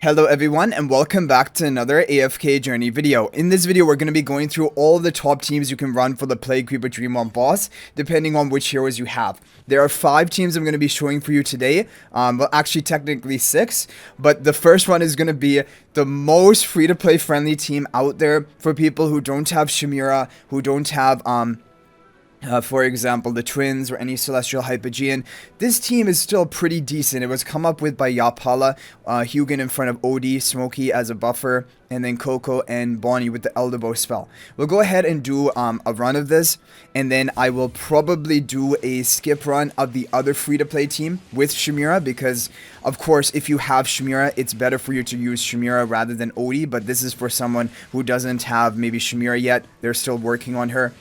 Hello everyone and welcome back to another AFK journey video. In this video we're going to be going through all the top teams you can run for the Plague Creeper Dream on boss depending on which heroes you have. There are 5 teams I'm going to be showing for you today, well actually technically 6, but the first one is going to be the most free to play friendly team out there for people who don't have Shemira, who don't have for example, the Twins or any Celestial Hypogean. This team is still pretty decent. It was come up with by Yapala, Hugin in front of OD, Smokey as a buffer, and then Coco and Bonnie with the Elderbow spell. We'll go ahead and do a run of this, and then I will probably do a skip run of the other free-to-play team with Shemira, because, of course, if you have Shemira, it's better for you to use Shemira rather than OD, but this is for someone who doesn't have maybe Shemira yet. They're still working on her.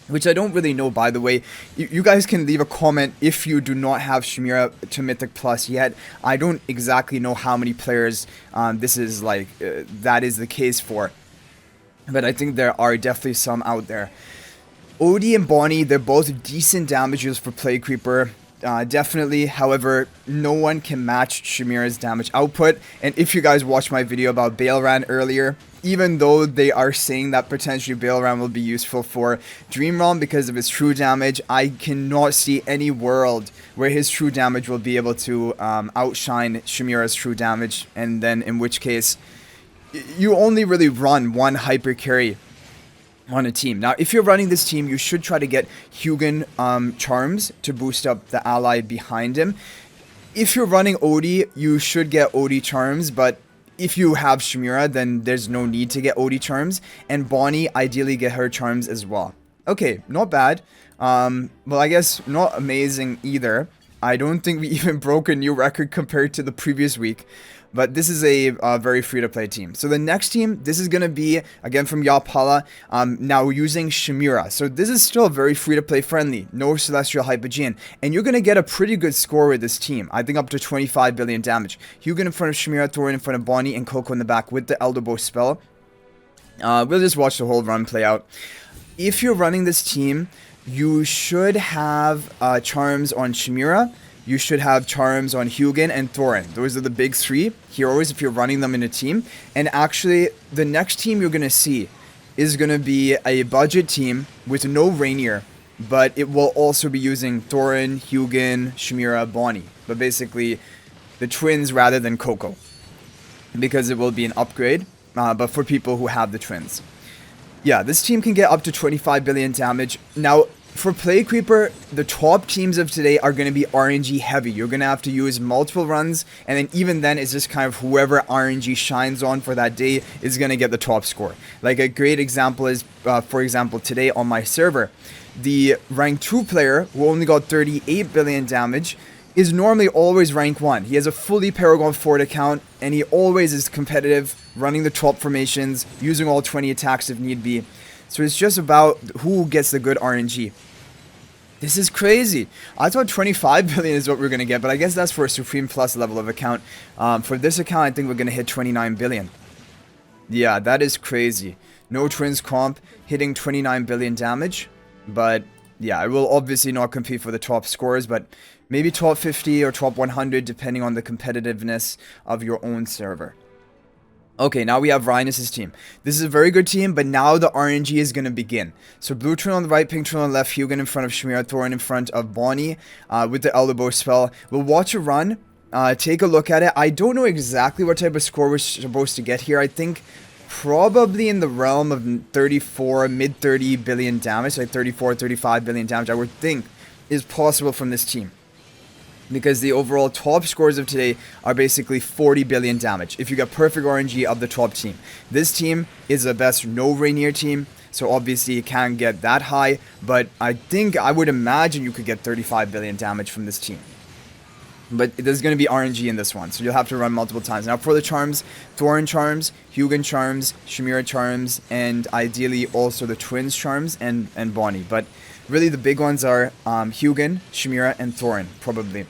Which I don't really know, by the way. You guys can leave a comment if you do not have Shemira to Mythic Plus yet. I don't exactly know how many players this is like, that is the case for. But I think there are definitely some out there. Odie and Bonnie, they're both decent damages for Plague Creeper. Definitely, however, no one can match Shemira's damage output. And if you guys watched my video about Bailran earlier, even though they are saying that potentially Bailran will be useful for Dream Realm because of his true damage, I cannot see any world where his true damage will be able to outshine Shemira's true damage. And then in which case, you only really run one hyper carry on a team. Now, if you're running this team, you should try to get Hugin charms to boost up the ally behind him. If you're running Odie, you should get Odie charms, but if you have Shemira, then there's no need to get Odie charms. And Bonnie, ideally get her charms as well. Okay, not bad. Well, I guess not amazing either. I don't think we even broke a new record compared to the previous week. But this is a very free-to-play team. So the next team, this is going to be, again, from Yapala, now using Shemira. So this is still very free-to-play friendly. No Celestial Hypogean. And you're going to get a pretty good score with this team. I think up to 25 billion damage. Hugin in front of Shemira, Thorin in front of Bonnie, and Coco in the back with the Elderbow spell. We'll just watch the whole run play out. If you're running this team, you should have charms on Shemira. You should have charms on Hugin and Thorin. Those are the big 3 heroes if you're running them in a team. And actually, the next team you're going to see is going to be a budget team with No-Reinier. But it will also be using Thorin, Hugin, Shemira, Bonnie. But basically, the twins rather than Coco. Because it will be an upgrade, but for people who have the twins. Yeah, this team can get up to 25 billion damage. Now, for Plague Creeper, the top teams of today are going to be RNG heavy. You're going to have to use multiple runs, and then even then, it's just kind of whoever RNG shines on for that day is going to get the top score. Like a great example is, for example, today on my server, the rank 2 player who only got 38 billion damage is normally always rank 1. He has a fully Paragon Fort account, and he always is competitive, running the top formations, using all 20 attacks if need be. So it's just about who gets the good RNG. This is crazy. I thought 25 billion is what we're going to get, but I guess that's for a Supreme Plus level of account. For this account, I think we're going to hit 29 billion. Yeah, that is crazy. No Twins comp, hitting 29 billion damage. But yeah, I will obviously not compete for the top scores, but maybe top 50 or top 100, depending on the competitiveness of your own server. Okay, now we have Rhinus' team. This is a very good team, but now the RNG is going to begin. So blue twin on the right, pink twin on the left, Hugin in front of Shemira, Thorin in front of Bonnie with the Elderbow spell. We'll watch a run, take a look at it. I don't know exactly what type of score we're supposed to get here. I think probably in the realm of 34, mid 30 billion damage, like 34, 35 billion damage, I would think is possible from this team. Because the overall top scores of today are basically 40 billion damage if you get perfect RNG of the top team. This team is the best No-Reinier team, so obviously you can't get that high, but I would imagine you could get 35 billion damage from this team. But there's going to be RNG in this one, so you'll have to run multiple times. Now for the charms, Thorin charms, Hugin charms, Shemira charms, and ideally also the twins charms and Bonnie. But really the big ones are Hugin, Shemira, and Thorin, probably.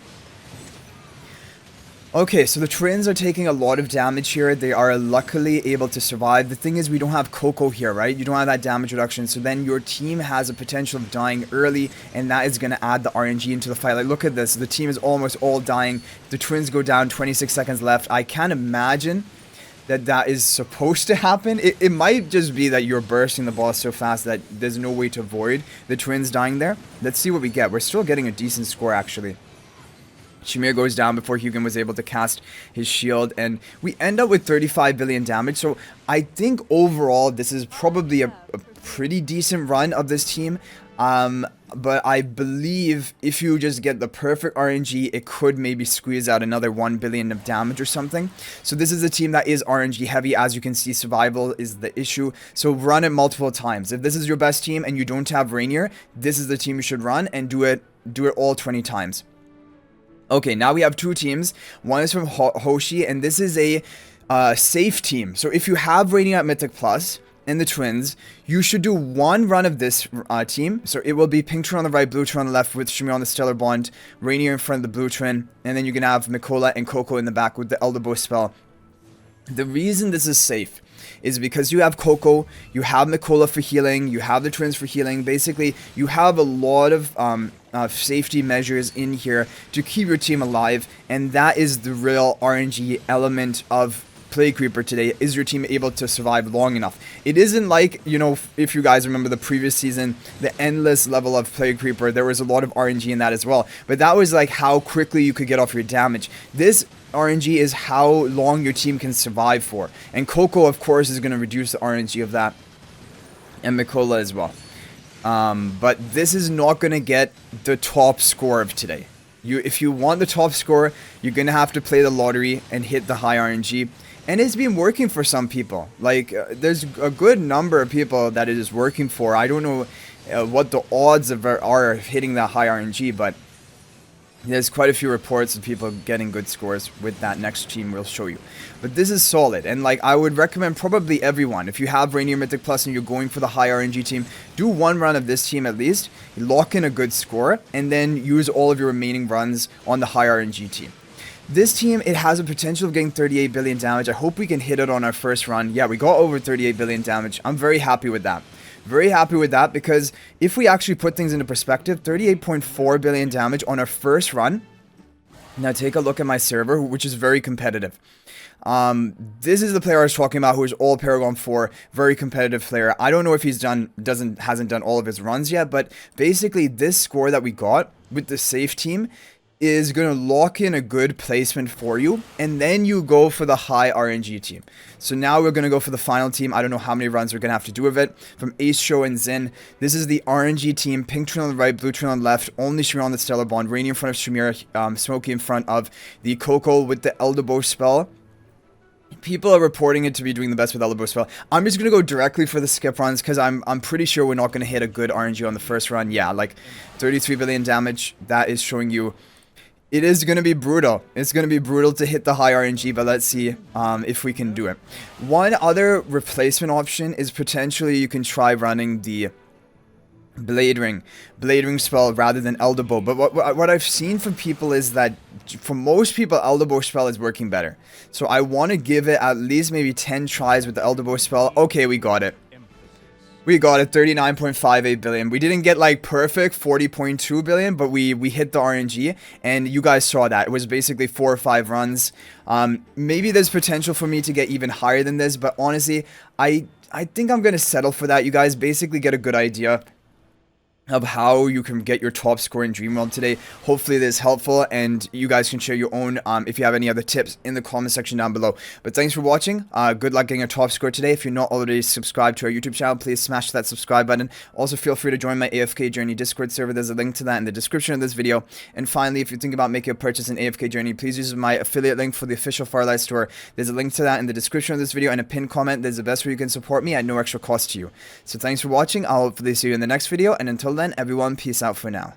Okay, so the twins are taking a lot of damage here. They are luckily able to survive. The thing is, we don't have Coco here, right? You don't have that damage reduction, so then your team has a potential of dying early, and that is going to add the RNG into the fight. Like, look at this. The team is almost all dying. The twins go down, 26 seconds left. I can't imagine that is supposed to happen. It might just be that you're bursting the boss so fast that there's no way to avoid the twins dying there. Let's see what we get. We're still getting a decent score, actually. Shemira goes down before Hugin was able to cast his shield, and we end up with 35 billion damage. So I think overall this is probably a pretty decent run of this team. But I believe if you just get the perfect RNG, it could maybe squeeze out another 1 billion of damage or something. So this is a team that is RNG heavy. As you can see, survival is the issue. So run it multiple times. If this is your best team and you don't have Reinier, this is the team you should run, and do it all 20 times. Okay, now we have two teams. One is from Hoshi, and this is a safe team. So if you have Reinier at Mythic Plus and the twins, you should do one run of this team. So it will be pink twin on the right, blue twin on the left, with Shemira on the stellar bond, Reinier in front of the blue twin, and then you can have Mikola and Coco in the back with the elder bow spell. The reason this is safe is because you have Coco, you have Mikola for healing, you have the twins for healing. Basically, you have a lot of safety measures in here to keep your team alive, and that is the real RNG element of Plague Creeper today. Is your team able to survive long enough? It isn't like, you know, if you guys remember the previous season, the endless level of Plague Creeper, there was a lot of RNG in that as well, but that was like how quickly you could get off your damage. This RNG is how long your team can survive for, and Coco of course is going to reduce the RNG of that, and Mikola as well. But this is not going to get the top score of today. If you want the top score, you're going to have to play the lottery and hit the high RNG. And it's been working for some people. Like, there's a good number of people that it is working for. I don't know what the odds are hitting that high RNG, but there's quite a few reports of people getting good scores with that next team we'll show you. But this is solid, and like I would recommend probably everyone, if you have Reinier Mythic Plus and you're going for the high RNG team, do one run of this team at least, lock in a good score, and then use all of your remaining runs on the high RNG team. This team, it has a potential of getting 38 billion damage. I hope we can hit it on our first run. Yeah, we got over 38 billion damage. I'm very happy with that. Very happy with that, because if we actually put things into perspective, 38.4 billion damage on our first run. Now take a look at my server, which is very competitive. This is the player I was talking about, who is all Paragon 4, very competitive player. I don't know if he's hasn't done all of his runs yet, but basically this score that we got with the safe team is going to lock in a good placement for you, and then you go for the high RNG team. So now we're going to go for the final team. I don't know how many runs we're going to have to do of it. From Ace, Show, and Zin, this is the RNG team. Pink twin on the right, blue twin on the left, only Shemira on the stellar bond, Reinier in front of Shemira, Smokey in front of the Coco with the elder bow spell. People are reporting it to be doing the best with elder bow spell. I'm just going to go directly for the skip runs, because I'm pretty sure we're not going to hit a good RNG on the first run. Yeah, like 33 billion damage, that is showing you it is going to be brutal. It's going to be brutal to hit the high RNG, but let's see if we can do it. One other replacement option is potentially you can try running the Blade Ring spell rather than Elder Bow. But what I've seen from people is that for most people, Elder Bow spell is working better. So I want to give it at least maybe 10 tries with the Elder Bow spell. Okay, we got it. We got it, 39.58 billion. We didn't get like perfect 40.2 billion, but we hit the RNG, and you guys saw that. It was basically 4 or 5 runs. Maybe there's potential for me to get even higher than this, but honestly, I think I'm going to settle for that. You guys basically get a good idea of how you can get your top score in Dream World today. Hopefully this is helpful, and you guys can share your own if you have any other tips in the comment section down below. But thanks for watching. Good luck getting a top score today. If you're not already subscribed to our YouTube channel, please smash that subscribe button. Also feel free to join my AFK Journey Discord server. There's a link to that in the description of this video. And finally, if you think about making a purchase in AFK Journey, please use my affiliate link for the official Farlight store. There's a link to that in the description of this video, and a pinned comment. There's the best way you can support me at no extra cost to you. So thanks for watching. I'll hopefully see you in the next video, and until then, everyone, peace out for now.